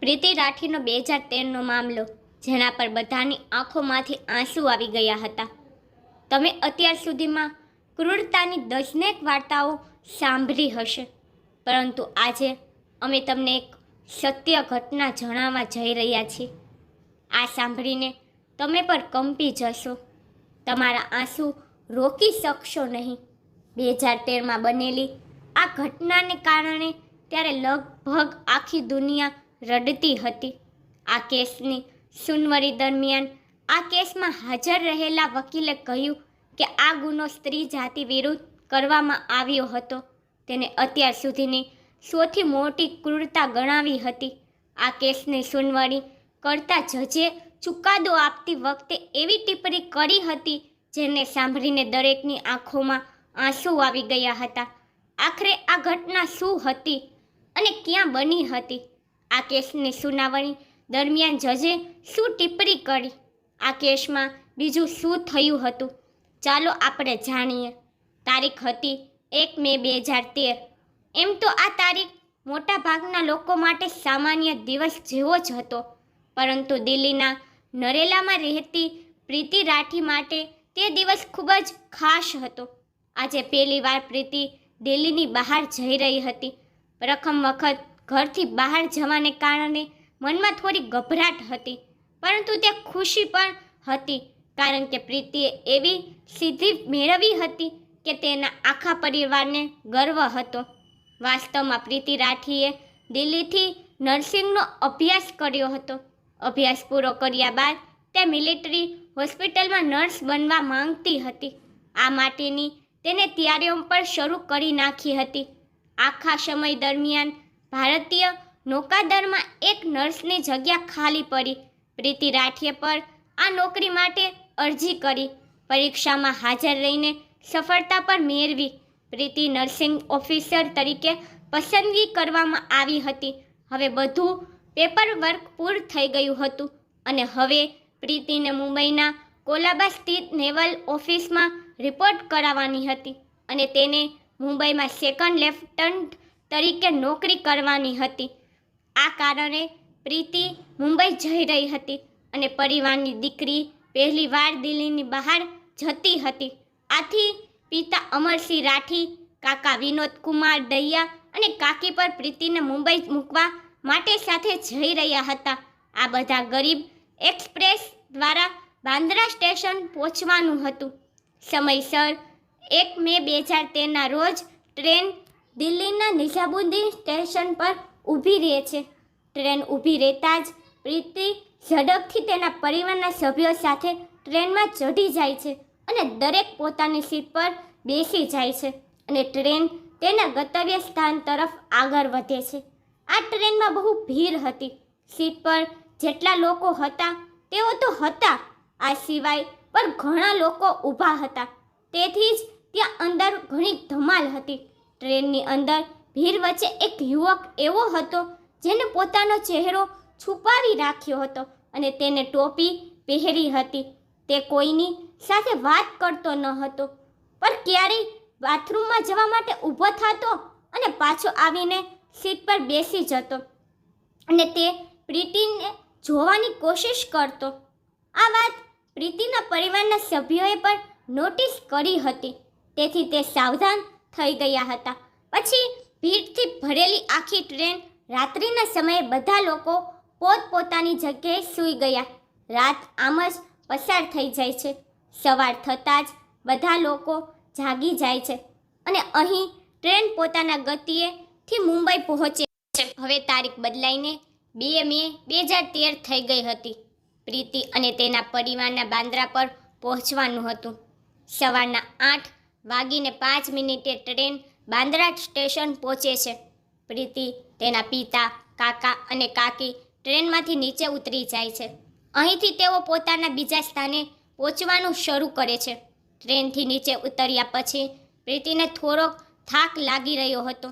પ્રીતિ રાઠીનો 2013નો મામલો, જેના પર બધાની આંખોમાંથી આંસુ આવી ગયા હતા. તમે અત્યાર સુધીમાં ક્રૂરતાની દસનેક વાર્તાઓ સાંભળી હશે, પરંતુ આજે અમે તમને એક સત્ય ઘટના જણાવવા જઈ રહ્યા છીએ. આ સાંભળીને તમે પણ કંપી જશો. તમારા આંસુ રોકી શકશો નહીં. 2013માં બનેલી આ ઘટનાને કારણે ત્યારે લગભગ આખી દુનિયા રડતી હતી. આ કેસની સુનવણી દરમિયાન આ કેસમાં હાજર રહેલા વકીલે કહ્યું કે આ ગુનો સ્ત્રી જાતિ વિરુદ્ધ કરવામાં આવ્યો હતો. તેને અત્યાર સુધીની સૌથી મોટી ક્રૂરતા ગણાવી હતી. આ કેસની સુનવણી કરતા જજે ચુકાદો આપતી વખતે એવી ટિપ્પણી કરી હતી જેને સાંભળીને દરેકની આંખોમાં આંસુ આવી ગયા હતા. આખરે આ ઘટના શું હતી અને ક્યાં બની હતી? આ કેસની સુનાવણી દરમિયાન જજે શું ટિપ્પણી કરી? આ કેસમાં બીજું શું થયું હતું? ચાલો આપણે જાણીએ. તારીખ હતી 1 મે 2013. એમ તો આ તારીખ મોટાભાગના લોકો માટે સામાન્ય દિવસ જેવો જ હતો, પરંતુ દિલ્હીના નરેલામાં રહેતી પ્રીતિ રાઠી માટે તે દિવસ ખૂબ જ ખાસ હતો. આજે પહેલીવાર પ્રીતિ દિલ્હીની બહાર જઈ રહી હતી. પ્રથમ વખત ઘરથી બહાર જવાને કારણે મનમાં થોડી ગભરાટ હતી, પરંતુ તે ખુશી પણ હતી, કારણ કે પ્રીતિએ એવી સિદ્ધિ મેળવી હતી કે તેના આખા પરિવારને ગર્વ હતો. વાસ્તવમાં પ્રીતિ રાઠીએ દિલ્હીથી નર્સિંગનો અભ્યાસ કર્યો હતો. અભ્યાસ પૂરો કર્યા બાદ તે મિલિટરી હોસ્પિટલમાં નર્સ બનવા માંગતી હતી. આ માટેની તેને તૈયારીઓ પણ શરૂ કરી નાખી હતી. આખા સમય દરમિયાન ભારતીય નૌકાદળમાં એક નર્સની જગ્યા ખાલી પડી. પ્રીતિ રાઠીએ પણ આ નોકરી માટે અરજી કરી. પરીક્ષામાં હાજર રહીને સફળતા પણ મેળવી. પ્રીતિ નર્સિંગ ઓફિસર તરીકે પસંદગી કરવામાં આવી હતી. હવે બધું પેપર વર્ક પૂર્ણ થઈ ગયું હતું અને હવે પ્રીતિને મુંબઈના કોલાબા સ્થિત નેવલ ઓફિસમાં રિપોર્ટ કરાવવાની હતી અને તેને મુંબઈમાં સેકન્ડ લેફ્ટનન્ટ તરીકે નોકરી કરવાની હતી. આ કારણે પ્રીતિ મુંબઈ જઈ રહી હતી અને પરિવારની દીકરી પહેલીવાર દિલ્હીની બહાર જતી હતી. આથી પિતા અમરસિંહ રાઠી, કાકા વિનોદ કુમાર દહિયા અને કાકી પર પ્રીતિને મુંબઈ મૂકવા માટે સાથે જઈ રહ્યા હતા. આ બધા ગરીબ એક્સપ્રેસ દ્વારા બાંદ્રા સ્ટેશન પહોંચવાનું હતું. સમયસર 1 મે 2013ના રોજ ટ્રેન દિલ્હીના નિઝામુદ્દીન સ્ટેશન પર ઊભી રહે છે. ટ્રેન ઊભી રહેતા જ પ્રીતિ ઝડપથી તેના પરિવારના સભ્યો સાથે ટ્રેનમાં ચઢી જાય છે અને દરેક પોતાની સીટ પર બેસી જાય છે અને ટ્રેન તેના ગંતવ્ય સ્થાન તરફ આગળ વધે છે. આ ટ્રેનમાં બહુ ભીડ હતી. સીટ પર જેટલા લોકો હતા તેઓ તો હતા, આ સિવાય પણ ઘણા લોકો ઊભા હતા. તેથી જ ત્યાં અંદર ઘણી ધમાલ હતી. ટ્રેનની અંદર ભીડ વચ્ચે એક યુવક એવો હતો જેને પોતાનો ચહેરો છુપાવી રાખ્યો હતો અને તેને ટોપી પહેરી હતી. તે કોઈની સાથે વાત કરતો ન હતો, પણ ક્યારેય બાથરૂમમાં જવા માટે ઊભો થતો અને પાછો આવીને સીટ પર બેસી જતો અને તે પ્રીતિને જોવાની કોશિશ કરતો. આ વાત પ્રીતિના પરિવારના સભ્યોએ પણ નોટિસ કરી હતી, તેથી તે સાવધાન થઈ ગયા હતા. પછી ભીડથી ભરેલી આખી ટ્રેન રાત્રિના સમયે બધા લોકો પોતપોતાની જગ્યાએ સૂઈ ગયા. રાત આમ જ પસાર થઈ જાય છે. સવાર થતાં જ બધા લોકો જાગી જાય છે અને અહીં ટ્રેન પોતાના ગતિએથી મુંબઈ પહોંચે છે. હવે તારીખ બદલાઈને 2 મે 2013 થઈ ગઈ હતી. પ્રીતિ અને તેના પરિવારના બાંદ્રા પર પહોંચવાનું હતું. સવારના 8:05 ટ્રેન બાંદ્રા સ્ટેશન પહોંચે છે. પ્રીતિ, તેના પિતા, કાકા અને કાકી ટ્રેનમાંથી નીચે ઉતરી જાય છે. અહીંથી તેઓ પોતાના બીજા સ્થાને પહોંચવાનું શરૂ કરે છે. ટ્રેનથી નીચે ઉતર્યા પછી પ્રીતિને થોડોક થાક લાગી રહ્યો હતો,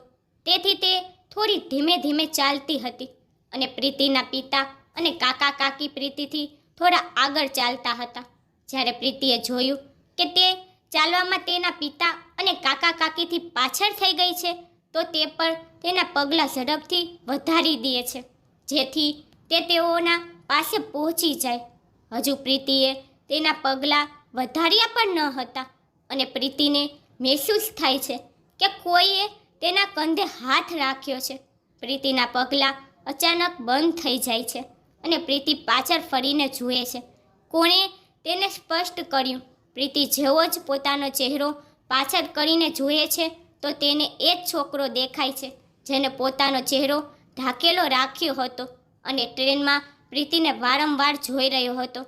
તેથી તે થોડી ધીમે ધીમે ચાલતી હતી અને પ્રીતિના પિતા અને કાકા કાકી પ્રીતિથી થોડા આગળ ચાલતા હતા. જ્યારે પ્રીતિએ જોયું કે તે ચાલવામાં તેના પિતા અને કાકા કાકીથી પાછળ થઈ ગઈ છે, તો તે પણ તેના પગલાં ઝડપથી વધારી દે છે. જેથી તે તેઓના પાસે પહોંચી જાય. હજુ પ્રીતિએ તેના પગલાં વધાર્યા પણ ન હતા અને પ્રીતિને મહેસૂસ થાય છે કે કોઈએ તેના કંધે હાથ રાખ્યો છે. પ્રીતિના પગલાં અચાનક બંધ થઈ જાય છે અને પ્રીતિ પાછળ ફરીને જુએ છે. કોણે તેને સ્પષ્ટ કર્યું? પ્રીતિ જેવો જ પોતાનો ચહેરો પાછળ કરીને જુએ છે તો તેને એ જ છોકરો દેખાય છે જેને પોતાનો ચહેરો ઢાંકેલો રાખ્યો હતો અને ટ્રેનમાં પ્રીતિને વારંવાર જોઈ રહ્યો હતો.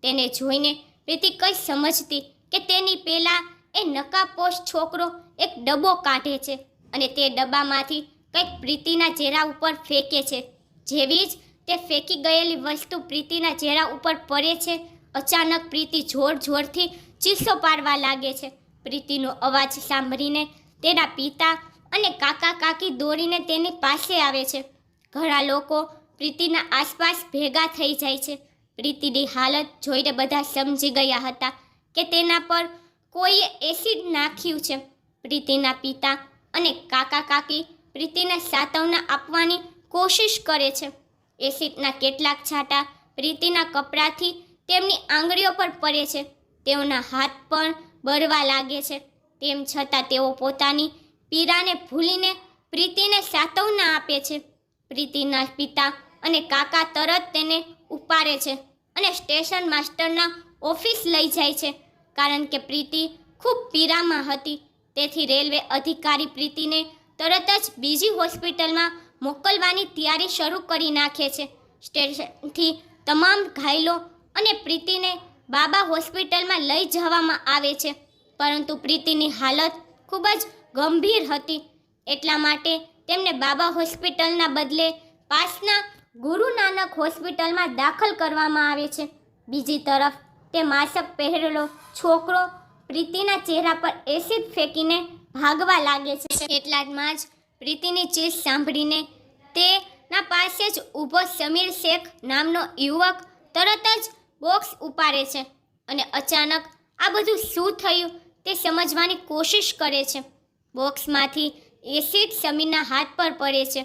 તેને જોઈને પ્રીતિ કંઈ સમજતી કે તેની પહેલાં એ નકાબપોશ છોકરો એક ડબ્બો કાઢે છે અને તે ડબ્બામાંથી કંઈક પ્રીતિના ચહેરા ઉપર ફેંકે છે. જેવી જ તે ફેંકી ગયેલી વસ્તુ પ્રીતિના ચહેરા ઉપર પડે છે, અચાનક પ્રીતિ જોર જોરથી ચીસો પાડવા લાગે છે. પ્રીતિનો અવાજ સાંભળીને તેના પિતા અને કાકા કાકી દોડીને તેની પાસે આવે છે. ઘણા લોકો પ્રીતિના આસપાસ ભેગા થઈ જાય છે. પ્રીતિની હાલત જોઈને બધા સમજી ગયા હતા કે તેના પર કોઈએ એસિડ નાખ્યું છે. પ્રીતિના પિતા અને કાકા કાકી પ્રીતિને સાંત્વના આપવાની કોશિશ કરે છે. એસિડના કેટલાક છાંટા પ્રીતિના કપડાથી તેમની આંગળીઓ પર પડે છે. તેઓના હાથ પણ બળવા લાગે છે. તેમ છતાં તેઓ પોતાની પીડાને ભૂલીને પ્રીતિને સાંત્વના આપે છે. પ્રીતિના પિતા અને કાકા તરત તેને ઉપાડે છે અને સ્ટેશન માસ્ટરના ઓફિસ લઈ જાય છે. કારણ કે પ્રીતિ ખૂબ પીડામાં હતી, તેથી રેલવે અધિકારી પ્રીતિને તરત જ બીજી હોસ્પિટલમાં મોકલવાની તૈયારી શરૂ કરી નાખે છે. સ્ટેશનથી તમામ ઘાયલો અને પ્રીતિને બાબા હોસ્પિટલમાં લઈ જવામાં આવે છે, પરંતુ પ્રીતિની હાલત ખૂબ જ ગંભીર હતી. એટલા માટે તેમને બાબા હોસ્પિટલના બદલે પાસના ગુરુ નાનક હોસ્પિટલમાં દાખલ કરવામાં આવે છે. બીજી તરફ તે માસ્ક પહેરેલો છોકરો પ્રીતિના ચહેરા પર એસિડ ફેંકીને ભાગવા લાગે છે. એટલામાં જ પ્રીતિની ચીસ સાંભળીને તેના પાસે જ ઊભો સમીર શેખ નામનો યુવક તરત જ બોક્સ ઉપાડે છે અને અચાનક આ બધું શું થયું તે સમજવાની કોશિશ કરે છે. બોક્સમાંથી એસિડ સમીરના હાથ પર પડે છે.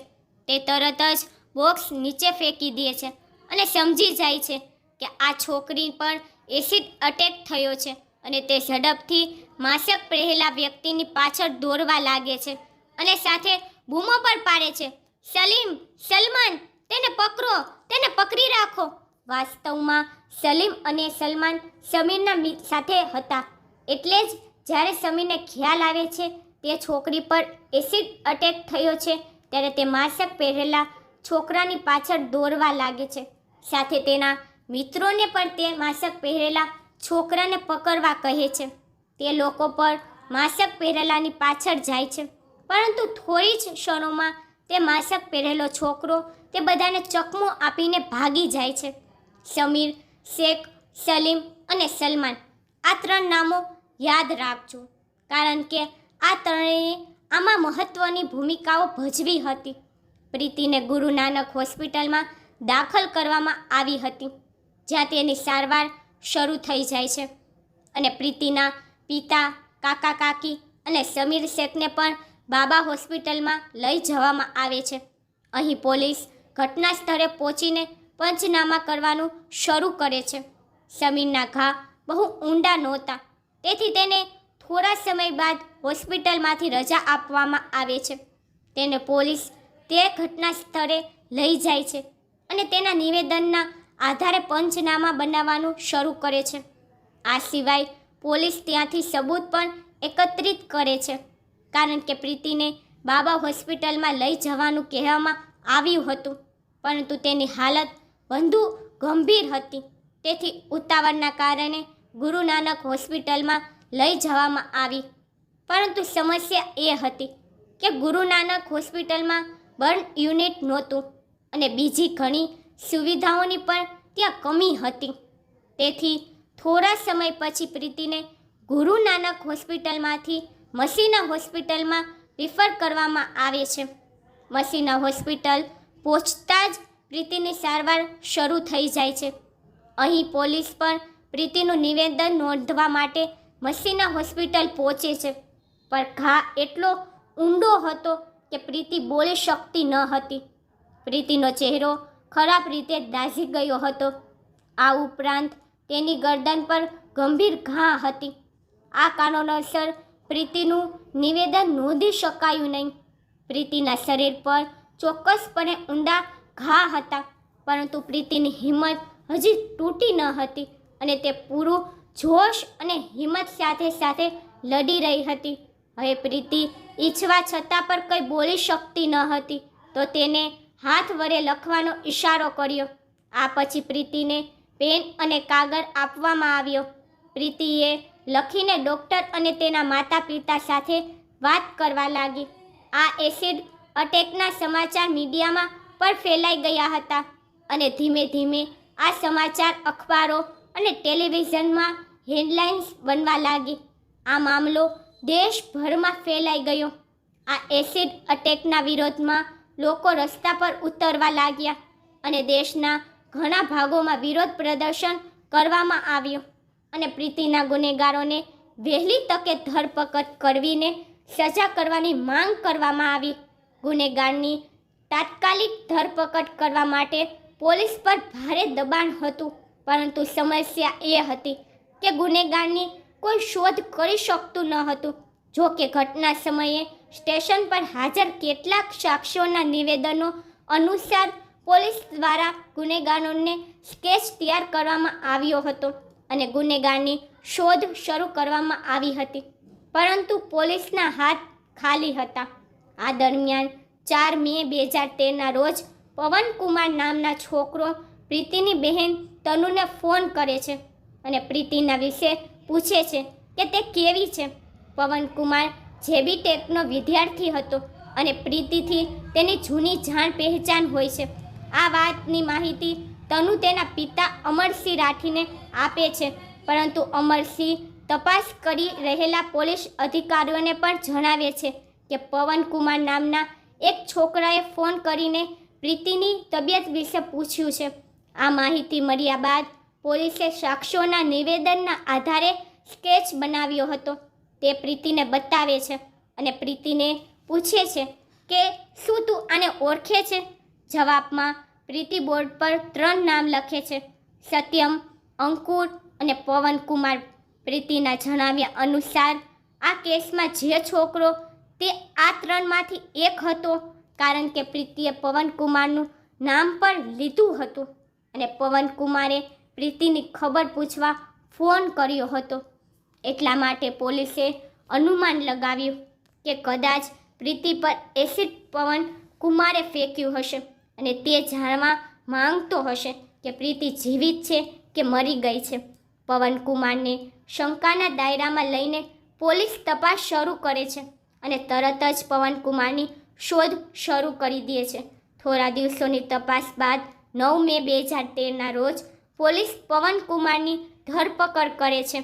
તે તરત જ બોક્સ નીચે ફેંકી દે છે અને સમજી જાય છે કે આ છોકરી પર એસિડ અટેક થયો છે અને તે ઝડપથી માસ્ક પહેરેલા વ્યક્તિની પાછળ દોડવા લાગે છે અને સાથે બૂમો પણ પાડે છે, સલીમ, સલમાન, તેને પકડો, તેને પકડી રાખો. વાસ્તવમાં સલીમ અને સલમાન સમીરના સાથે હતા. એટલે જ જ્યારે સમીરને ખ્યાલ આવે છે તે છોકરી પર એસિડ અટેક થયો છે ત્યારે તે માસ્ક પહેરેલા છોકરાની પાછળ દોડવા લાગે છે. સાથે તેના મિત્રોને પણ તે માસ્ક પહેરેલા છોકરાને પકડવા કહે છે. તે લોકો પર માસ્ક પહેરેલાની પાછળ જાય છે, પરંતુ થોડી જ ક્ષણોમાં તે માસ્ક પહેરેલો છોકરો તે બધાને ચકમો આપીને ભાગી જાય છે. સમીર, શેખ, સલીમ અને સલમાન, આ 3 નામો યાદ રાખજો, કારણ કે આ ત્રણેય આમાં મહત્ત્વની ભૂમિકાઓ ભજવી હતી. પ્રીતિને ગુરુ નાનક હોસ્પિટલમાં દાખલ કરવામાં આવી હતી, જ્યાં તેની સારવાર શરૂ થઈ જાય છે અને પ્રીતિના પિતા, કાકા કાકી અને સમીર શેખને પણ બાબા હોસ્પિટલમાં લઈ જવામાં આવે છે. અહીં પોલીસ ઘટના સ્થળે પહોંચીને પંચનામા કરવાનું શરૂ કરે છે. સમીરના ઘા બહુ ઊંડા નહોતા, તેથી તેને થોડા સમય બાદ હોસ્પિટલમાંથી રજા આપવામાં આવે છે. તેને પોલીસ તે ઘટના સ્થળે લઈ જાય છે અને તેના નિવેદનના આધારે પંચનામા બનાવવાનું શરૂ કરે છે. આ સિવાય પોલીસ ત્યાંથી સબૂત પણ એકત્રિત કરે છે, કારણ કે પ્રીતિને બાબા હોસ્પિટલમાં લઈ જવાનું કહેવામાં આવ્યું હતું, પરંતુ તેની હાલત વધુ ગંભીર હતી. તેથી ઉતાવળના કારણે ગુરુ નાનક હોસ્પિટલમાં લઈ જવામાં આવી. પરંતુ સમસ્યા એ હતી કે ગુરુ નાનક હોસ્પિટલમાં બર્ન યુનિટ નહોતું અને બીજી ઘણી સુવિધાઓની પણ ત્યાં કમી હતી. તેથી થોડા સમય પછી પ્રીતિને ગુરુ નાનક હોસ્પિટલમાંથી મસીના હોસ્પિટલમાં રિફર કરવામાં આવે છે. મસીના હોસ્પિટલ પહોંચતા જ પ્રીતિની સારવાર શરૂ થઈ જાય છે. અહીં પોલીસ પણ પ્રીતિનું નિવેદન નોંધવા માટે મસીના હોસ્પિટલ પહોંચે છે, પણ ઘા એટલો ઊંડો હતો કે પ્રીતિ બોલી શકતી ન હતી. પ્રીતિનો ચહેરો ખરાબ રીતે દાઝી ગયો હતો. આ ઉપરાંત તેની ગરદન પર ગંભીર ઘા હતી. આ કારણોસર પ્રીતિનું નિવેદન નોંધી શકાયું નહીં. પ્રીતિના શરીર પર ચોક્કસપણે ઊંડા ઘા હતા, પરંતુ પ્રીતિની હિંમત હજી તૂટી ન હતી અને તે પૂરું જોશ અને હિંમત સાથે લડી રહી હતી. હવે પ્રીતિ ઈચ્છવા છતાં પણ કંઈ બોલી શકતી ન હતી, તો તેને હાથ વડે લખવાનો ઈશારો કર્યો. આ પછી પ્રીતિને પેન અને કાગળ આપવામાં આવ્યો. પ્રીતિએ લખીને ડૉક્ટર અને તેના માતા પિતા સાથે વાત કરવા લાગી. આ એસિડ અટેકના સમાચાર મીડિયામાં પણ ફેલાઈ ગયા હતા અને ધીમે ધીમે આ સમાચાર અખબારો અને ટેલિવિઝનમાં હેડલાઇન્સ બનવા લાગી. આ મામલો દેશભરમાં ફેલાઈ ગયો. આ એસિડ અટેકના વિરોધમાં લોકો રસ્તા પર ઉતરવા લાગ્યા અને દેશના ઘણા ભાગોમાં વિરોધ પ્રદર્શન કરવામાં આવ્યું અને પ્રીતિના ગુનેગારોને વહેલી તકે ધરપકડ કરવીને સજા કરવાની માંગ કરવામાં આવી. ગુનેગારની તાત્કાલિક ધરપકડ કરવા માટે પોલીસ પર ભારે દબાણ હતું, પરંતુ સમસ્યા એ હતી કે ગુનેગારની કોઈ શોધ કરી શકતું ન હતું. જો કે ઘટના સમયે સ્ટેશન પર હાજર કેટલાક સાક્ષીઓના નિવેદનો અનુસાર પોલીસ દ્વારા ગુનેગારોને સ્કેચ તૈયાર કરવામાં આવ્યો હતો અને ગુનેગારની શોધ શરૂ કરવામાં આવી હતી, પરંતુ પોલીસના હાથ ખાલી હતા. આ દરમિયાન 4 મે 2013ના રોજ પવનકુમાર નામના છોકરો પ્રીતિની બહેન તનુને ફોન કરે છે અને પ્રીતિના વિશે પૂછે છે કે તે કેવી છે. પવનકુમાર જેબી ટેકનો વિદ્યાર્થી હતો અને પ્રીતિથી તેની જૂની જાણ પહેચાન હોય છે. આ વાતની માહિતી તનુ તેના પિતા અમરસિંહ રાઠીને આપે છે, પરંતુ અમરસિંહ તપાસ કરી રહેલા પોલીસ અધિકારીઓને પણ જણાવે છે કે પવનકુમાર નામના એક છોકરાએ ફોન કરીને પ્રીતિની તબિયત વિશે પૂછ્યું છે. આ માહિતી મળ્યા બાદ પોલીસે સાક્ષીઓના નિવેદનના આધારે સ્કેચ બનાવ્યો હતો. તે પ્રીતિને બતાવે છે અને પ્રીતિને પૂછે છે કે શું તું આને ઓળખે છે. જવાબમાં પ્રીતિ બોર્ડ પર 3 નામ લખે છે: સત્યમ, અંકુર અને પવનકુમાર. પ્રીતિના જણાવ્યા અનુસાર આ કેસમાં જે છોકરો તે આ 3માંથી એક હતો, કારણ કે પ્રીતિએ પવનકુમારનું નામ પણ લીધું હતું અને પવનકુમારે પ્રીતિની ખબર પૂછવા ફોન કર્યો હતો. એટલા માટે પોલીસે અનુમાન લગાવ્યું કે કદાચ પ્રીતિ પર એસિડ પવનકુમારે ફેંક્યું હશે અને તે જાણવા માંગતો હશે કે પ્રીતિ જીવિત છે કે મરી ગઈ છે. પવનકુમારને શંકાના દાયરામાં લઈને પોલીસ તપાસ શરૂ કરે છે અને તરત જ પવનકુમારની શોધ શરૂ કરી દે છે. થોડા દિવસોની તપાસ બાદ 9 મે 2013ના રોજ પોલીસ પવનકુમારની ધરપકડ કરે છે.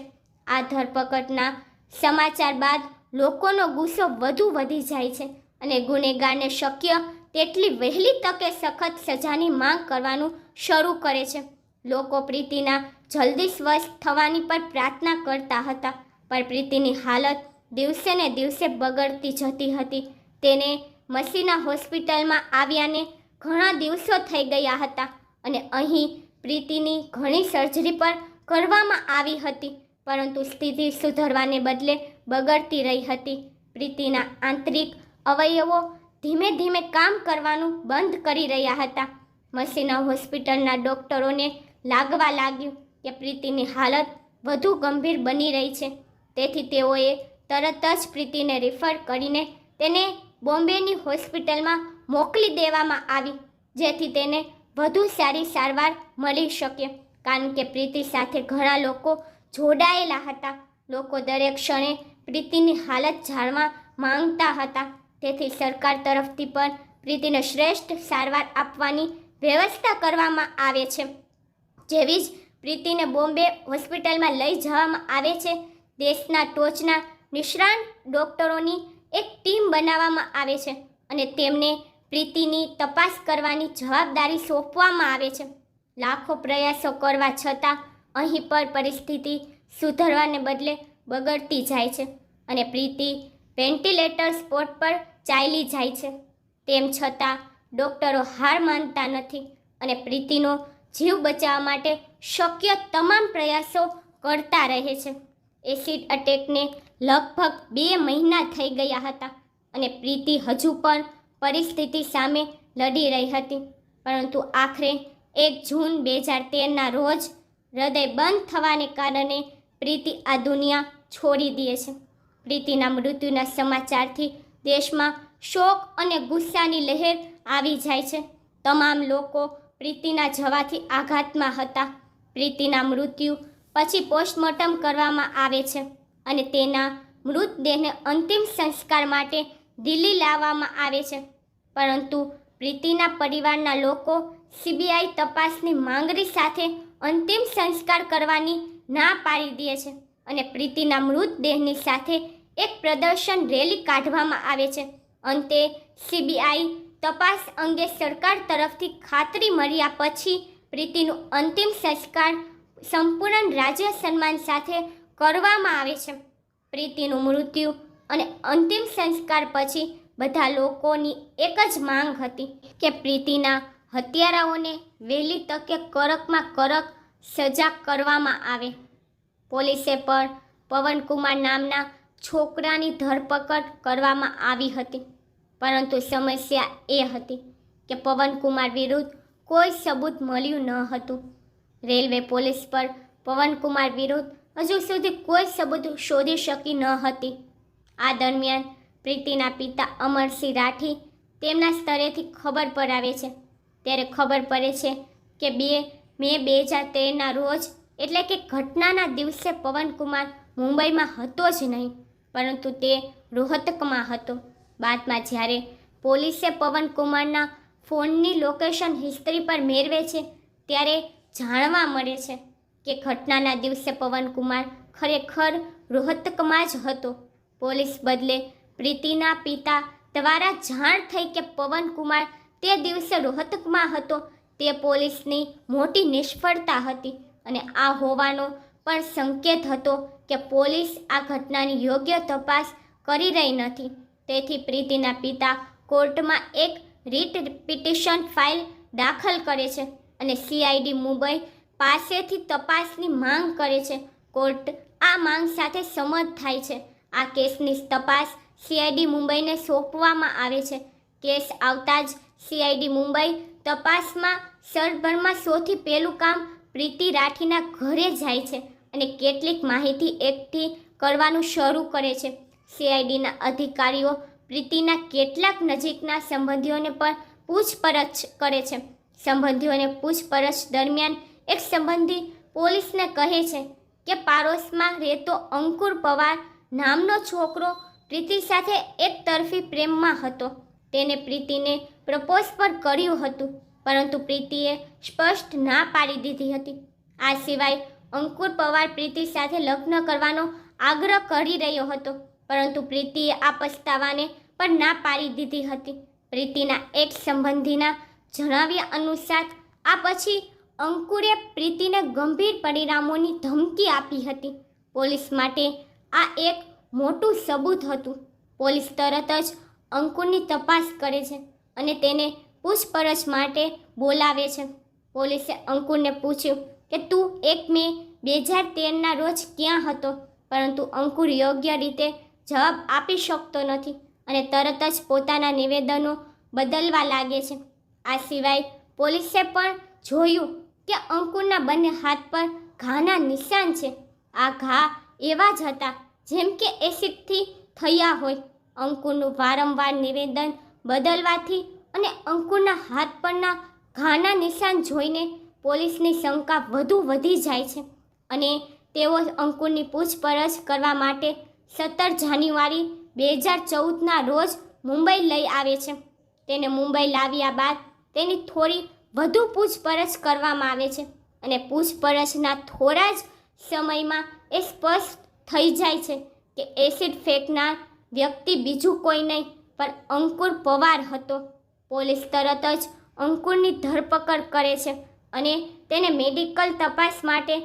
આ ધરપકડના સમાચાર બાદ લોકોનો ગુસ્સો વધુ વધી જાય છે અને ગુનેગારને શક્ય તેટલી વહેલી તકે સખત સજાની માંગ કરવાનું શરૂ કરે છે. લોકો પ્રીતિના જલ્દી સ્વસ્થ થવાની પણ પ્રાર્થના કરતા હતા, પણ પ્રીતિની હાલત દિવસે ને દિવસે બગડતી જતી હતી. તેને મસીના હોસ્પિટલમાં આવ્યાને ઘણા દિવસો થઈ ગયા હતા અને અહીં પ્રીતિની ઘણી સર્જરી પણ કરવામાં આવી હતી, પરંતુ સ્થિતિ સુધરવાને બદલે બગડતી રહી હતી. પ્રીતિના આંતરિક અવયવો ધીમે ધીમે કામ કરવાનું બંધ કરી રહ્યા હતા. મસીના હોસ્પિટલના ડૉક્ટરોને લાગવા લાગ્યું કે પ્રીતિની હાલત વધુ ગંભીર બની રહી છે, તેથી તેઓએ તરત જ પ્રીતિને રિફર કરીને તેને બોમ્બેની હોસ્પિટલમાં મોકલી દેવામાં આવી, જેથી તેને વધુ સારી સારવાર મળી શકે. કારણ કે પ્રીતિ સાથે ઘણા લોકો જોડાયેલા હતા. લોકો દરેક ક્ષણે પ્રીતિની હાલત જાણવા માંગતા હતા, તેથી સરકાર તરફથી પણ પ્રીતિને શ્રેષ્ઠ સારવાર આપવાની વ્યવસ્થા કરવામાં આવે છે. જેવી જ પ્રીતિને બોમ્બે હોસ્પિટલમાં લઈ જવામાં આવે છે, દેશના ટોચના નિષ્ણાત ડૉક્ટરોની એક ટીમ બનાવવામાં આવે છે અને તેમને પ્રીતિની તપાસ કરવાની જવાબદારી સોંપવામાં આવે છે. લાખો પ્રયાસો કરવા છતાં અહીં પર પરિસ્થિતિ સુધરવાને બદલે બગડતી જાય છે અને પ્રીતિ વેન્ટિલેટર સ્પોટ પર ચાલી જાય છે. તેમ છતાં ડૉક્ટરો હાર માનતા નથી અને પ્રીતિનો જીવ બચાવવા માટે શક્ય તમામ પ્રયાસો કરતા રહે છે. એસિડ અટેકને લગભગ 2 મહિના થઈ ગયા હતા અને પ્રીતિ હજુ પણ પરિસ્થિતિ સામે લડી રહી હતી. પરંતુ આખરે 1 જૂન 2013ના રોજ હૃદય બંધ થવાને કારણે પ્રીતિ આ દુનિયા છોડી દે છે. પ્રીતિના મૃત્યુના સમાચારથી દેશમાં શોક અને ગુસ્સાની લહેર આવી જાય છે. તમામ લોકો પ્રીતિના જવાથી આઘાતમાં હતા. પ્રીતિના મૃત્યુ પછી પોસ્ટમોર્ટમ કરવામાં આવે છે અને તેના મૃતદેહને અંતિમ સંસ્કાર માટે દિલ્હી લાવવામાં આવે છે. પરંતુ પ્રીતિના પરિવારના લોકો સીબીઆઈ તપાસની માંગણી સાથે અંતિમ સંસ્કાર કરવાની ના પાડી દે છે અને પ્રીતિના મૃતદેહની સાથે એક પ્રદર્શન રેલી કાઢવામાં આવે છે. અંતે સીબીઆઈ તપાસ અંગે સરકાર તરફથી ખાતરી મળ્યા પછી પ્રીતિનું અંતિમ સંસ્કાર સંપૂર્ણ રાજ્ય સન્માન સાથે કરવામાં આવે છે. પ્રીતિનું મૃત્યુ અને અંતિમ સંસ્કાર પછી બધા લોકોની એક જ માંગ હતી કે પ્રીતિના હત્યારાઓને વહેલી તકે કડકમાં કડક સજા કરવામાં આવે. પોલીસે પણ પવનકુમાર નામના છોકરાની ધરપકડ કરવામાં આવી હતી. પરંતુ સમસ્યા એ હતી કે પવનકુમાર વિરુદ્ધ કોઈ સબૂત મળ્યું ન હતું. રેલવે પોલીસ પર પવનકુમાર વિરુદ્ધ હજુ સુધી કોઈ સબૂત શોધી શકી ન હતી. આ દરમિયાન પ્રીતિના પિતા અમરસિંહ રાઠી તેમના સ્તરેથી ખબર પર આવે છે. ત્યારે ખબર પડે છે કે 2 મે 2013ના રોજ એટલે કે ઘટનાના દિવસે પવનકુમાર મુંબઈમાં હતો જ નહીં, પરંતુ તે રોહતકમાં હતો. બાદમાં જ્યારે પોલીસે પવનકુમારના ફોનની લોકેશન હિસ્ટ્રી પર મેળવે છે ત્યારે જાણવા મળે છે કે ઘટનાના દિવસે પવનકુમાર ખરેખર રોહતકમાં જ હતો. પોલીસ બદલે પ્રીતિના પિતા દ્વારા જાણ થઈ કે પવનકુમાર તે દિવસે રોહતકમાં હતો. તે પોલીસની મોટી નિષ્ફળતા હતી અને આ હોવાનો પણ સંકેત હતો કે પોલીસ આ ઘટનાની યોગ્ય તપાસ કરી રહી નથી. તેથી પ્રીતિના પિતા કોર્ટમાં એક રીટ પિટિશન ફાઇલ દાખલ કરે છે અને સીઆઈડી મુંબઈ પાસેથી તપાસની માંગ કરે છે. કોર્ટ આ માંગ સાથે સંમત થાય છે. આ કેસની તપાસ સીઆઈડી મુંબઈને સોંપવામાં આવે છે. કેસ આવતા જ સીઆઈડી મુંબઈ તપાસમાં શહેરભરમાં સૌથી પહેલું કામ પ્રીતિ રાઠીના ઘરે જાય છે અને કેટલીક માહિતી એકઠી કરવાનું શરૂ કરે છે. સીઆઈડીના અધિકારીઓ પ્રીતિના કેટલાક નજીકના સંબંધીઓને પણ પૂછપરછ કરે છે. સંબંધીઓને પૂછપરછ દરમિયાન એક સંબંધી પોલીસને કહે છે કે પાડોશમાં રહેતો અંકુર પવાર નામનો છોકરો પ્રીતિ સાથે એક તરફી પ્રેમમાં હતો. તેને પ્રીતિને પ્રપોઝ પણ કર્યું હતું, પરંતુ પ્રીતિએ સ્પષ્ટ ના પાડી દીધી હતી. આ સિવાય અંકુર પવાર પ્રીતિ સાથે લગ્ન કરવાનો આગ્રહ કરી રહ્યો હતો, પરંતુ પ્રીતિએ આ પસ્તાવાને પણ ના પાડી દીધી હતી. પ્રીતિના એક સંબંધીના જણાવ્યા અનુસાર આ પછી અંકુરે પ્રીતિને ગંભીર પરિણામોની ધમકી આપી હતી. પોલીસ માટે આ એક મોટું સબૂત હતું. પોલીસ તરત જ અંકુરની તપાસ કરે છે અને તેને પૂછપરછ માટે બોલાવે છે. પોલીસે અંકુરને પૂછ્યું કે તું 1 મે 2013ના રોજ ક્યાં હતો, પરંતુ અંકુર યોગ્ય રીતે જવાબ આપી શકતો નથી અને તરત જ પોતાના નિવેદનો બદલવા લાગે છે. આ સિવાય પોલીસે પણ જોયું કે અંકુરના બંને હાથ પર ઘાના નિશાન છે. આ ઘા એવા જ હતા જેમ કે એસિડથી થયા હોય. અંકુરનું વારંવાર નિવેદન બદલવાથી અને અંકુરના હાથ પરના ઘાના નિશાન જોઈને પોલીસની શંકા વધુ વધી જાય છે અને તેઓ અંકુરની પૂછપરછ કરવા માટે 17 જાન્યુઆરી 2014ના રોજ મુંબઈ લઈ આવે છે. તેને મુંબઈ લાવ્યા બાદ તેની થોડી વધુ પૂછપરછ કરવામાં આવે છે અને પૂછપરછના થોડા જ સમયમાં એ સ્પષ્ટ થઈ જાય છે કે એસિડ ફેંકનાર વ્યક્તિ બીજું કોઈ નહીં પણ અંકુર પવાર હતો. પોલીસ તરત જ અંકુરની ધરપકડ કરે છે અને તેને મેડિકલ તપાસ માટે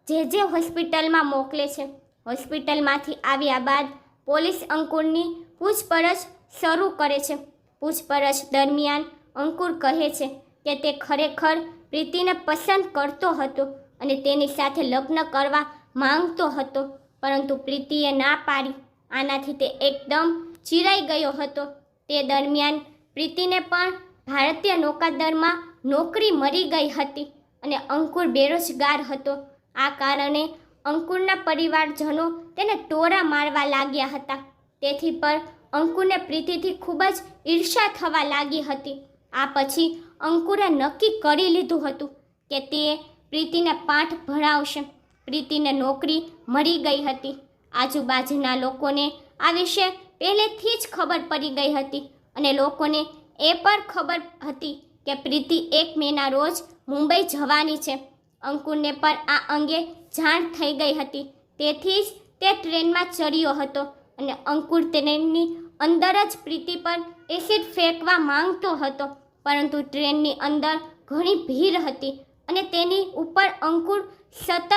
જે હોસ્પિટલમાં મોકલે છે. હોસ્પિટલમાંથી આવ્યા બાદ પોલીસ અંકુરની પૂછપરછ શરૂ કરે છે. પૂછપરછ દરમિયાન અંકુર કહે છે કે તે ખરેખર પ્રીતિને પસંદ કરતો હતો અને તેની સાથે લગ્ન કરવા માંગતો હતો, પરંતુ પ્રીતિએ ના પાડી. આનાથી તે એકદમ ચીરાઈ ગયો હતો. તે દરમિયાન પ્રીતિને પણ ભારતીય નૌકાદળમાં નોકરી મળી ગઈ હતી અને અંકુર બેરોજગાર હતો. આ કારણે અંકુરના પરિવારજનો તેને ટોરા મારવા લાગ્યા હતા. તેથી પર અંકુરને પ્રીતિથી ખૂબ જ ઈર્ષા થવા લાગી હતી. આ પછી અંકુરે નક્કી કરી લીધું હતું કે તે પ્રીતિને પાઠ ભણાવશે. પ્રીતિને નોકરી મળી ગઈ હતી. આજુબાજુના લોકોને આ વિશે પહેલેથી જ ખબર પડી ગઈ હતી અને લોકોને એ પણ ખબર હતી કે પ્રીતિ 1 મેના રોજ મુંબઈ જવાની છે. અંકુરને પણ આ અંગે જાણ થઈ ગઈ હતી. તેથી જ તે ટ્રેનમાં ચડ્યો હતો અને અંકુર ટ્રેનની અંદર જ પ્રીતિ પર એસિડ ફેંકવા માંગતો હતો, પરંતુ ટ્રેનની અંદર ઘણી ભીડ હતી અને તેની ઉપર અંકુર સતત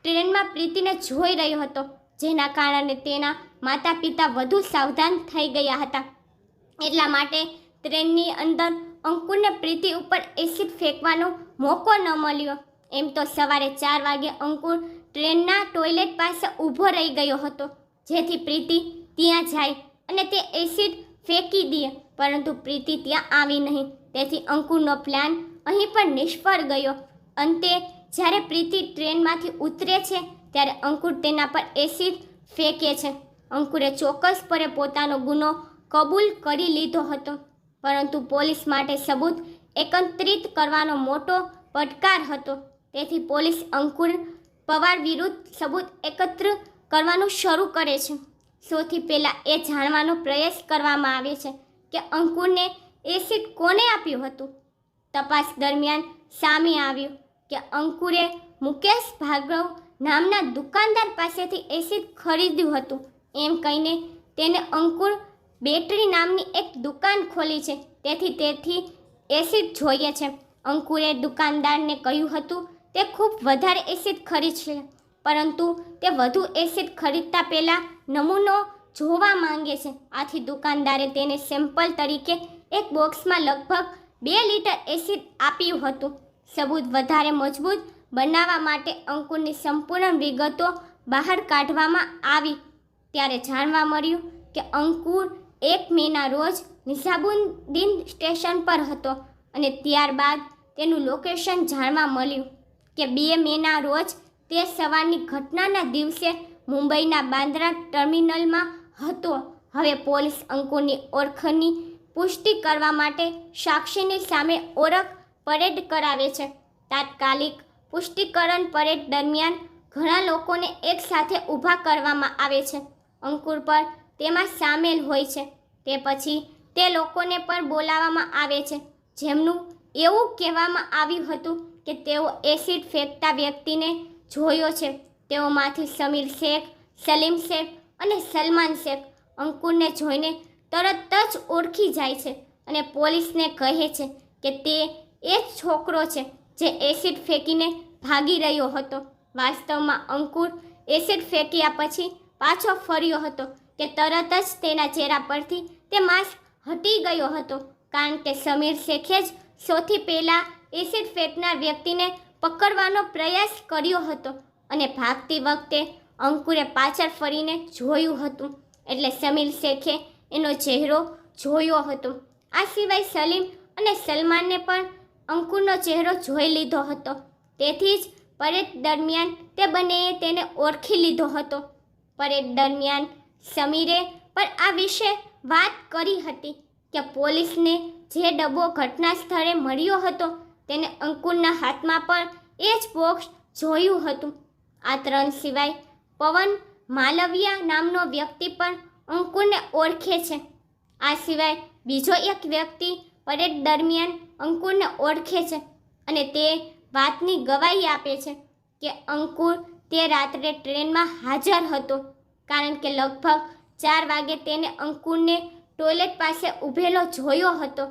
ટ્રેનમાં પ્રીતિને જોઈ રહ્યો હતો, જેના કારણે તેના માતા પિતા વધુ સાવધાન થઈ ગયા હતા. એટલા માટે ટ્રેનની અંદર અંકુરને પ્રીતિ ઉપર એસિડ ફેંકવાનો મોકો ન મળ્યો. એમ તો સવારે 4 વાગે અંકુર ટ્રેનના ટોયલેટ પાસે ઊભો રહી ગયો હતો, જેથી પ્રીતિ ત્યાં જાય અને તે એસિડ ફેંકી દે, પરંતુ પ્રીતિ ત્યાં આવી નહીં. તેથી અંકુરનો પ્લાન અહીં પણ નિષ્ફળ ગયો. અંતે જ્યારે પ્રીતિ ટ્રેનમાંથી ઉતરે છે ત્યારે અંકુર તેના પર એસિડ ફેંકે છે. અંકુરે ચોક્કસપણે પોતાનો ગુનો કબૂલ કરી લીધો હતો, પરંતુ પોલીસ માટે સબૂત એકત્રિત કરવાનો મોટો પડકાર હતો. તેથી પોલીસ અંકુર પવાર વિરુદ્ધ સબૂત એકત્ર કરવાનું શરૂ કરે છે. સૌથી પહેલાં એ જાણવાનો પ્રયાસ કરવામાં આવે છે કે અંકુરને એસિડ કોને આપ્યું હતું. તપાસ દરમિયાન સામે આવ્યું કે અંકુરે મુકેશ ભાર્ગવ નામના દુકાનદાર પાસેથી એસિડ ખરીદ્યું હતું. એમ કહીને તેને અંકુર બેટરી નામની એક દુકાન ખોલી છે, તેથી એસિડ જોઈએ છે. અંકુરે દુકાનદારને કહ્યું હતું તે ખૂબ વધારે એસિડ ખરીદશે, પરંતુ તે વધુ એસિડ ખરીદતા પહેલાં નમૂનો જોવા માંગે છે. આથી દુકાનદારે તેને સેમ્પલ તરીકે એક બોક્સમાં લગભગ 2 લિટર એસિડ આપ્યું હતું. સબૂત વધારે મજબૂત બનાવવા માટે અંકુરની સંપૂર્ણ વિગતો બહાર કાઢવામાં આવી ત્યારે જાણવા મળ્યું કે અંકુર 1 મેના રોજ નિઝામુદ્દીન સ્ટેશન પર હતો અને ત્યારબાદ તેનું લોકેશન જાણવા મળ્યું કે 2 મેના રોજ તે સવારની ઘટનાના દિવસે મુંબઈના બાંદ્રા ટર્મિનલમાં હતો. હવે પોલીસ અંકુરની ઓળખની પુષ્ટિ કરવા માટે સાક્ષીની સામે ઓળખ પરેડ કરાવે છે. તાત્કાલિક પુષ્ટિકરણ પરેડ દરમિયાન ઘણા લોકોને એકસાથે ઊભા કરવામાં આવે છે. અંકુર પર તેમાં સામેલ હોય છે. તે પછી તે લોકોને પણ બોલાવવામાં આવે છે, જેમનું એવું કહેવામાં આવ્યું હતું કે તેઓ એસિડ ફેંકતા વ્યક્તિને જોયો છે. તેઓમાંથી સમીર શેખ, સલીમ શેખ અને સલમાન શેખ અંકુરને જોઈને તરત જ ઓળખી જાય છે અને પોલીસને કહે છે કે તે એ જ છોકરો છે જે એસિડ ફેંકીને ભાગી રહ્યો હતો. વાસ્તવમાં અંકુર એસિડ ફેંક્યા પછી પાછો ફર્યો હતો કે તરત જ તેના ચહેરા પરથી તે માસ્ક હટી ગયો હતો, કારણ કે સમીર શેખે જ સૌથી પહેલાં એસિડ ફેંકનાર વ્યક્તિને પકડવાનો પ્રયાસ કર્યો હતો અને ભાગતી વખતે અંકુરે પાછળ ફરીને જોયું હતું, એટલે સમીર શેખે એનો ચહેરો જોયો હતો. આ સિવાય સલીમ અને સલમાનને પણ અંકુરનો ચહેરો જોઈ લીધો હતો. તેથી જ પરેડ દરમિયાન તે બંનેએ તેને ઓળખી લીધો હતો. પરેડ દરમિયાન સમીરે પણ આ વિશે વાત કરી હતી કે પોલીસને જે ડબ્બો ઘટના સ્થળે મળ્યો હતો તેને અંકુરના હાથમાં પણ એ જ બોક્સ જોયું હતું. આ 3 સિવાય પવન માલવિયા નામનો વ્યક્તિ પણ અંકુરને ઓળખે છે. આ સિવાય બીજો એક વ્યક્તિ પરેડ દરમિયાન અંકુરને ઓળખે છે અને તે વાતની ગવાહી આપે છે કે અંકુર તે રાત્રે ટ્રેનમાં હાજર હતો, કારણ કે લગભગ 4 વાગે તેને અંકુરને ટોયલેટ પાસે ઊભેલો જોયો હતો.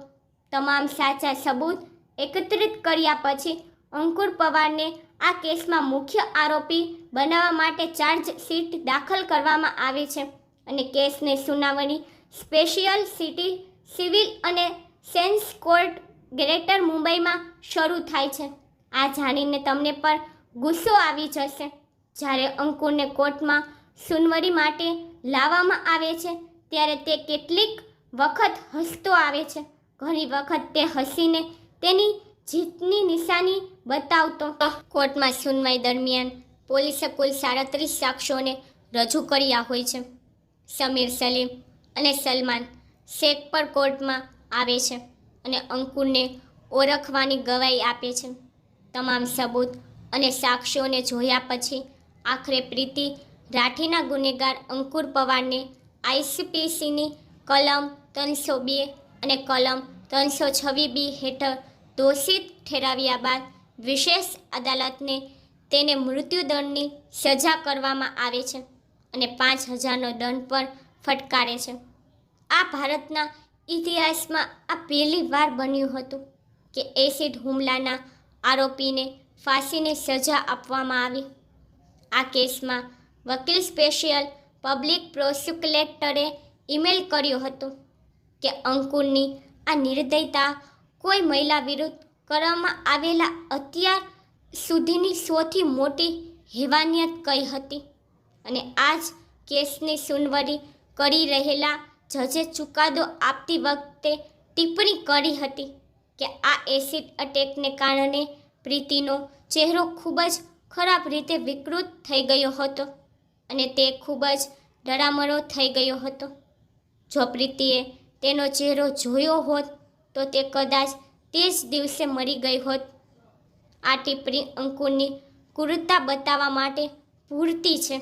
તમામ સાચા સબૂત એકત્રિત કર્યા પછી અંકુર પવારને આ કેસમાં મુખ્ય આરોપી બનાવવા માટે ચાર્જશીટ દાખલ કરવામાં આવે છે અને કેસની સુનાવણી સ્પેશિયલ સિટી સિવિલ અને સેન્સ કોર્ટ ગ્રેટર મુંબઈમાં શરૂ થાય છે. આ જાણીને તમને પણ ગુસ્સો આવી જશે. જ્યારે અંકુરને કોર્ટમાં સુનવણી માટે લાવવામાં આવે છે ત્યારે તે કેટલીક વખત હસતો આવે છે. ઘણી વખત તે હસીને તેની જીતની નિશાની બતાવતો. કોર્ટમાં સુનવાઈ દરમિયાન પોલીસે કુલ 37 સાક્ષીઓને રજૂ કર્યા હોય છે. સમીર, સલીમ અને સલમાન શેખ પર કોર્ટમાં આવે છે અને અંકુરને ઓળખવાની ગવાહી આપે છે. તમામ સબૂત અને સાક્ષીઓને જોયા પછી આખરે પ્રીતિ રાઠીના ગુનેગાર અંકુર પવારને ICPCની કલમ 302 અને કલમ 326B હેઠળ દોષિત ઠેરવ્યા બાદ વિશેષ અદાલતને તેને મૃત્યુદંડની સજા કરવામાં આવે છે અને 5,000નો દંડ પણ ફટકારે છે. આ ભારતના ઇતિહાસમાં આ પહેલી વાર બન્યું હતું કે એસિડ હુમલાના આરોપીને ફાંસીની સજા આપવામાં આવી. આ કેસમાં વકીલ સ્પેશિયલ પબ્લિક પ્રોસિક્યુટરે ઈમેલ કર્યો હતો કે અંકુરની આ નિર્દયતા કોઈ મહિલા વિરુદ્ધ કરવામાં આવેલા અત્યાર સુધીની સૌથી મોટી હેવાનિયત કહી હતી અને આ જ કેસની સુનવણી કરી રહેલા જજે ચુકાદો આપતી વખતે ટિપ્પણી કરી હતી કે આ એસિડ અટેકને કારણે પ્રીતિનો ચહેરો ખૂબ જ ખરાબ રીતે વિકૃત થઈ ગયો હતો અને તે ખૂબ જ ડરામણો થઈ ગયો હતો. જો પ્રીતિએ તેનો ચહેરો જોયો હોત તો તે કદાચ તે જ દિવસે મરી ગઈ હોત. આ ટિપ્પણી અંકુરની ક્રૂરતા બતાવવા માટે પૂરતી છે.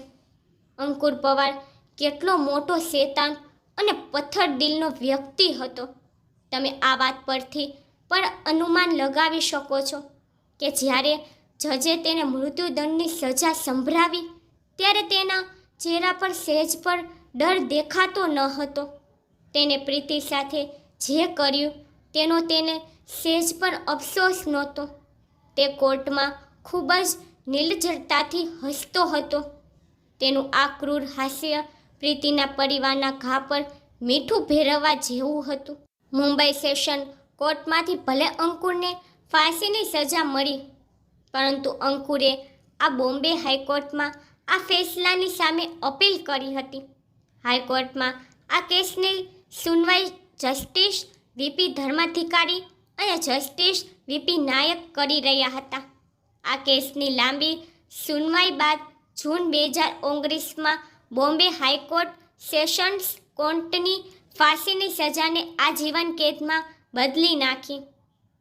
અંકુર પવાર કેટલો મોટો શેતાન અને પથ્થર દિલનો વ્યક્તિ હતો. તમે આ વાત પરથી પણ અનુમાન લગાવી શકો છો કે જ્યારે જજે તેને મૃત્યુદંડની સજા સંભળાવી ત્યારે તેના ચહેરા પર સહેજ પર ડર દેખાતો ન હતો. તેને પ્રીતિ સાથે જે કર્યું તેનો તેને સહેજ પણ અફસોસ નહોતો. તે કોર્ટમાં ખૂબ જ નિર્લજ્જતાથી હસતો હતો. તેનું આ ક્રૂર હાસ્ય પ્રીતિના પરિવારના ઘા પર મીઠું ભેરવવા જેવું હતું. મુંબઈ સેશન કોર્ટમાંથી ભલે અંકુરને ફાંસીની સજા મળી, પરંતુ અંકુરે આ બોમ્બે હાઈકોર્ટમાં આ ફેસલાની સામે અપીલ કરી હતી. હાઈકોર્ટમાં આ કેસની સુનવાઈ જસ્ટિસ VP ધર્માધિકારી અને જસ્ટિસ VP નાયક કરી રહ્યા હતા. આ કેસની લાંબી સુનવાઈ બાદ જૂન 2019માં બોમ્બે હાઈકોર્ટ સેશન્સ કોર્ટની ફાંસીની સજાને આજીવન કેદમાં બદલી નાખી.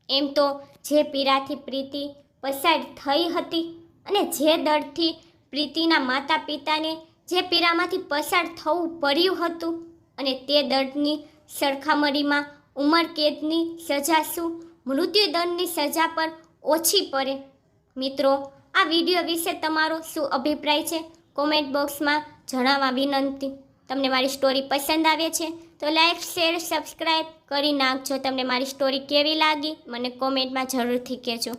એમ તો જે પીડાથી પ્રીતિ પસાર થઈ હતી અને જે દર્દથી પ્રીતિના માતા પિતાને જે પીડામાંથી પસાર થવું પડ્યું હતું અને તે દર્દની સરખામણીમાં ઉંમરકેદની સજા શું મૃત્યુદંડની સજા પર ઓછી પડે. મિત્રો, આ વિડીયો વિશે તમારો શું અભિપ્રાય છે કોમેન્ટ બોક્સમાં જણાવવા વિનંતી. તમને મારી સ્ટોરી પસંદ આવે છે તો લાઈક, શેર, સબસ્ક્રાઈબ કરી નાખજો. તમને મારી સ્ટોરી કેવી લાગી મને કોમેન્ટમાં જરૂરથી કહેજો.